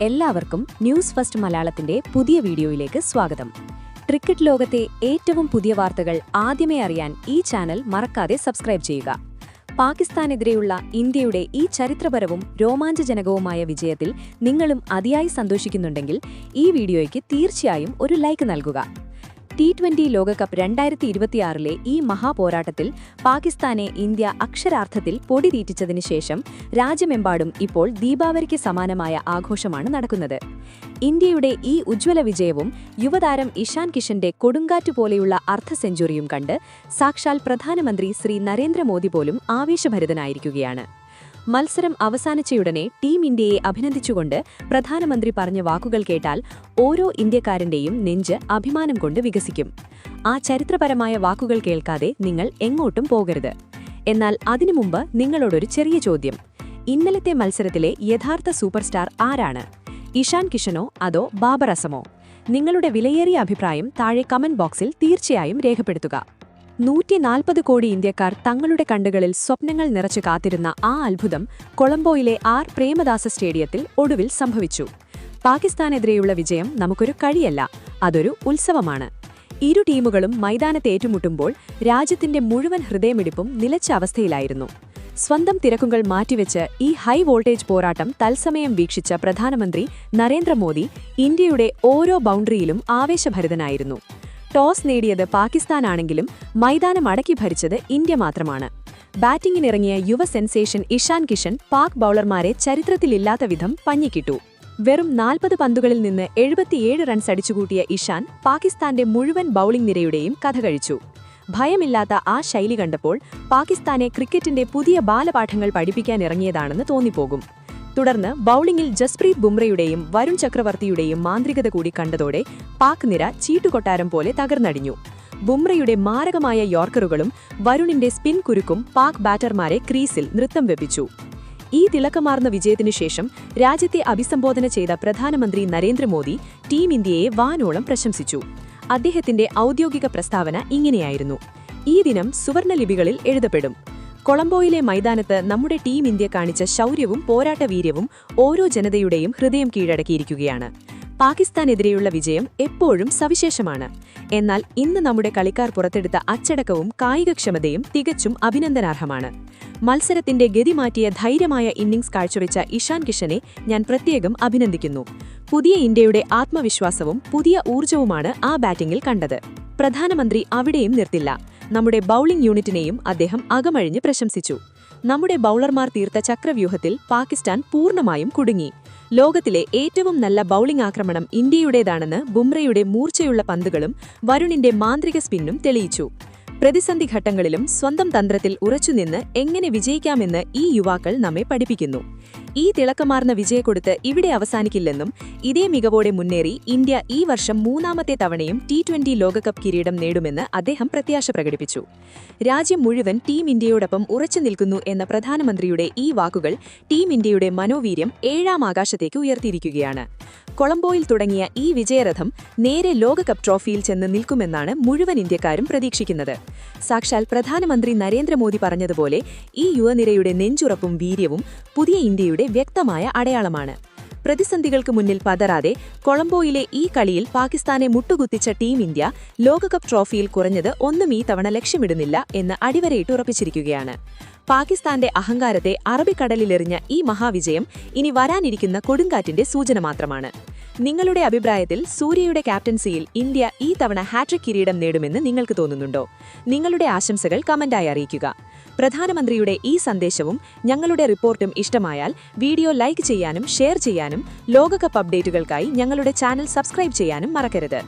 എല്ലാവർക്കും news first മലയാളത്തിന്റെ പുതിയ വീഡിയോയിലേക്ക് സ്വാഗതം. ക്രിക്കറ്റ് ലോകത്തെ ഏറ്റവും പുതിയ വാർത്തകൾ ആദ്യമേ അറിയാൻ ഈ ചാനൽ മറക്കാതെ സബ്സ്ക്രൈബ് ചെയ്യുക. പാകിസ്ഥാനെതിരെയുള്ള ഇന്ത്യയുടെ ഈ ചരിത്രപരവും രോമാഞ്ചജനകവുമായ വിജയത്തിൽ നിങ്ങളും അതിയായി സന്തോഷിക്കുന്നുണ്ടെങ്കിൽ ഈ വീഡിയോയ്ക്ക് തീർച്ചയായും ഒരു ലൈക്ക് നൽകുക. T20 ലോകകപ്പ് 2026 ഈ മഹാപോരാട്ടത്തിൽ പാകിസ്ഥാനെ ഇന്ത്യ അക്ഷരാർത്ഥത്തിൽ പൊടി തീറ്റിച്ചതിനു ശേഷം രാജ്യമെമ്പാടും ഇപ്പോൾ ദീപാവലിക്ക് സമാനമായ ആഘോഷമാണ് നടക്കുന്നത്. ഇന്ത്യയുടെ ഈ ഉജ്ജ്വല വിജയവും യുവതാരം ഇഷാൻ കിഷന്റെ കൊടുങ്കാറ്റ് പോലെയുള്ള അർദ്ധ സെഞ്ചുറിയും കണ്ട് സാക്ഷാൽ പ്രധാനമന്ത്രി ശ്രീ നരേന്ദ്രമോദി പോലും ആവേശഭരിതനായിരിക്കുകയാണ്. മത്സരം അവസാനിച്ചയുടനെ ടീം ഇന്ത്യയെ അഭിനന്ദിച്ചുകൊണ്ട് പ്രധാനമന്ത്രി പറഞ്ഞ വാക്കുകൾ കേട്ടാൽ ഓരോ ഇന്ത്യക്കാരന്റെയും നെഞ്ച് അഭിമാനം കൊണ്ട് വികസിക്കും. ആ ചരിത്രപരമായ വാക്കുകൾ കേൾക്കാതെ നിങ്ങൾ എങ്ങോട്ടും പോകരുത്. എന്നാൽ അതിനു മുമ്പ് നിങ്ങളോടൊരു ചെറിയ ചോദ്യം. ഇന്നലത്തെ മത്സരത്തിലെ യഥാർത്ഥ സൂപ്പർ സ്റ്റാർ ആരാണ്? ഇഷാൻ കിഷനോ അതോ ബാബർ അസമോ? നിങ്ങളുടെ വിലയേറിയ അഭിപ്രായം താഴെ കമന്റ് ബോക്സിൽ തീർച്ചയായും രേഖപ്പെടുത്തുക. 140 കോടി ഇന്ത്യക്കാർ തങ്ങളുടെ കണ്ണുകളിൽ സ്വപ്നങ്ങൾ നിറച്ചു കാത്തിരുന്ന ആ അത്ഭുതം കൊളംബോയിലെ ആർ പ്രേമദാസ സ്റ്റേഡിയത്തിൽ ഒടുവിൽ സംഭവിച്ചു. പാകിസ്ഥാനെതിരെയുള്ള വിജയം നമുക്കൊരു കളിയല്ല, അതൊരു ഉത്സവമാണ്. ഇരു ടീമുകളും മൈതാനത്ത് ഏറ്റുമുട്ടുമ്പോൾ രാജ്യത്തിന്റെ മുഴുവൻ ഹൃദയമിടിപ്പും നിലച്ച അവസ്ഥയിലായിരുന്നു. സ്വന്തം തിരക്കുകൾ മാറ്റിവെച്ച് ഈ ഹൈ വോൾട്ടേജ് പോരാട്ടം തത്സമയം വീക്ഷിച്ച പ്രധാനമന്ത്രി നരേന്ദ്രമോദി ഇന്ത്യയുടെ ഓരോ ബൗണ്ടറിയിലും ആവേശഭരിതനായിരുന്നു. ടോസ് നേടിയത് പാകിസ്ഥാനാണെങ്കിലും മൈതാനം അടക്കി ഭരിച്ചത് ഇന്ത്യ മാത്രമാണ്. ബാറ്റിംഗിനിറങ്ങിയ യുവ സെൻസേഷൻ ഇഷാൻ കിഷൻ പാക് ബൌളർമാരെ ചരിത്രത്തിലില്ലാത്ത വിധം പഞ്ഞിക്കിട്ടു. വെറും 40 പന്തുകളിൽ നിന്ന് 77 റൺസ് അടിച്ചുകൂട്ടിയ ഇഷാൻ പാകിസ്ഥാന്റെ മുഴുവൻ ബൌളിംഗ് നിരയുടെയും കഥ കഴിച്ചു. ഭയമില്ലാത്ത ആ ശൈലി കണ്ടപ്പോൾ പാകിസ്ഥാനെ ക്രിക്കറ്റിന്റെ പുതിയ ബാലപാഠങ്ങൾ പഠിപ്പിക്കാനിറങ്ങിയതാണെന്ന് തോന്നിപ്പോകും. തുടർന്ന് ബൌളിംഗിൽ ജസ്പ്രീത് ബുംറയുടെയും വരുൺ ചക്രവർത്തിയുടെയും മാന്ത്രികത കൂടി കണ്ടതോടെ പാക് നിര ചീട്ടുകൊട്ടാരം പോലെ തകർന്നടിഞ്ഞു. ബുംറയുടെ മാരകമായ യോർക്കറുകളും വരുണിന്റെ സ്പിൻ കുരുക്കും പാക് ബാറ്റർമാരെ ക്രീസിൽ നൃത്തം വെപ്പിച്ചു. ഈ തിളക്കമാർന്ന വിജയത്തിനു ശേഷം രാജ്യത്തെ അഭിസംബോധന ചെയ്ത പ്രധാനമന്ത്രി നരേന്ദ്രമോദി ടീം ഇന്ത്യയെ വാനോളം പ്രശംസിച്ചു. അദ്ദേഹത്തിന്റെ ഔദ്യോഗിക പ്രസ്താവന ഇങ്ങനെയായിരുന്നു: ഈ ദിനം സുവർണലിപികളിൽ എഴുതപ്പെടും. കൊളംബോയിലെ മൈതാനത്ത് നമ്മുടെ ടീം ഇന്ത്യ കാണിച്ച ശൗര്യവും പോരാട്ടവീര്യവും ഓരോ ജനതയുടെയും ഹൃദയം കീഴടക്കിയിരിക്കുകയാണ്. പാകിസ്ഥാനെതിരെയുള്ള വിജയം എപ്പോഴും സവിശേഷമാണ്. എന്നാൽ ഇന്ന് നമ്മുടെ കളിക്കാർ പുറത്തെടുത്ത അച്ചടക്കവും കായികക്ഷമതയും തികച്ചും അഭിനന്ദനാർഹമാണ്. മത്സരത്തിന്റെ ഗതി മാറ്റിയ ധൈര്യമായ ഇന്നിംഗ്സ് കാഴ്ചവെച്ച ഇഷാൻ കിഷനെ ഞാൻ പ്രത്യേകം അഭിനന്ദിക്കുന്നു. പുതിയ ഇന്ത്യയുടെ ആത്മവിശ്വാസവും പുതിയ ഊർജവുമാണ് ആ ബാറ്റിംഗിൽ കണ്ടത്. പ്രധാനമന്ത്രി അവിടെയും നിർത്തില്ല. നമ്മുടെ ബൌളിംഗ് യൂണിറ്റിനെയും അദ്ദേഹം അകമഴിഞ്ഞ് പ്രശംസിച്ചു. നമ്മുടെ ബൌളർമാർ തീർത്ത ചക്രവ്യൂഹത്തിൽ പാകിസ്ഥാൻ പൂർണ്ണമായും കുടുങ്ങി. ലോകത്തിലെ ഏറ്റവും നല്ല ബൌളിംഗ് ആക്രമണം ഇന്ത്യയുടേതാണെന്ന് ബുംറയുടെ മൂർച്ചയുള്ള പന്തുകളും വരുണിന്റെ മാന്ത്രിക സ്പിന്നും തെളിയിച്ചു. പ്രതിസന്ധി ഘട്ടങ്ങളിലും സ്വന്തം തന്ത്രത്തിൽ ഉറച്ചുനിന്ന് എങ്ങനെ വിജയിക്കാമെന്ന് ഈ യുവാക്കൾ നമ്മെ പഠിപ്പിക്കുന്നു. ഈ തിളക്കമാർന്ന വിജയക്കൊടുത്ത് ഇവിടെ അവസാനിക്കില്ലെന്നും ഇതേ മികവോടെ മുന്നേറി ഇന്ത്യ ഈ വർഷം 3ാമത്തെ തവണയും T20 ലോകകപ്പ് കിരീടം നേടുമെന്ന് അദ്ദേഹം പ്രത്യാശ പ്രകടിപ്പിച്ചു. രാജ്യം മുഴുവൻ ടീം ഇന്ത്യയോടൊപ്പം ഉറച്ചു നിൽക്കുന്നു എന്ന പ്രധാനമന്ത്രിയുടെ ഈ വാക്കുകൾ ടീം ഇന്ത്യയുടെ മനോവീര്യം 7ാം ആകാശത്തേക്ക് ഉയർത്തിയിരിക്കുകയാണ്. കൊളംബോയിൽ തുടങ്ങിയ ഈ വിജയരഥം നേരെ ലോകകപ്പ് ട്രോഫിയിൽ ചെന്ന് നിൽക്കുമെന്നാണ് മുഴുവൻ ഇന്ത്യക്കാരും പ്രതീക്ഷിക്കുന്നത്. സാക്ഷാൽ പ്രധാനമന്ത്രി നരേന്ദ്രമോദി പറഞ്ഞതുപോലെ ഈ യുവനിരയുടെ നെഞ്ചുറപ്പും വീര്യവും പുതിയ ഇന്ത്യയുടെ വ്യക്തമായ അടയാളമാണ്. പ്രതിസന്ധികൾക്ക് മുന്നിൽ പതറാതെ കൊളംബോയിലെ ഈ കളിയിൽ പാകിസ്ഥാനെ മുട്ടുകുത്തിച്ച ടീം ഇന്ത്യ ലോകകപ്പ് ട്രോഫിയിൽ കുറഞ്ഞത് ഒന്നും ഈ തവണ ലക്ഷ്യമിടുന്നില്ല എന്ന് അടിവരയിട്ട് പാകിസ്ഥാന്റെ അഹങ്കാരത്തെ അറബിക്കടലിലെറിഞ്ഞ ഈ മഹാവിജയം ഇനി വരാനിരിക്കുന്ന കൊടുങ്കാറ്റിന്റെ സൂചന മാത്രമാണ്. നിങ്ങളുടെ അഭിപ്രായത്തിൽ സൂര്യയുടെ ക്യാപ്റ്റൻസിയിൽ ഇന്ത്യ ഈ തവണ ഹാട്രിക് കിരീടം നേടുമെന്ന് നിങ്ങൾക്ക് തോന്നുന്നുണ്ടോ? നിങ്ങളുടെ ആശംസകൾ കമന്റായി അറിയിക്കുക. പ്രധാനമന്ത്രിയുടെ ഈ സന്ദേശവും ഞങ്ങളുടെ റിപ്പോർട്ടും ഇഷ്ടമായാൽ വീഡിയോ ലൈക്ക് ചെയ്യാനും ഷെയർ ചെയ്യാനും ലോകകപ്പ് അപ്ഡേറ്റുകൾക്കായി ഞങ്ങളുടെ ചാനൽ സബ്സ്ക്രൈബ് ചെയ്യാനും മറക്കരുത്.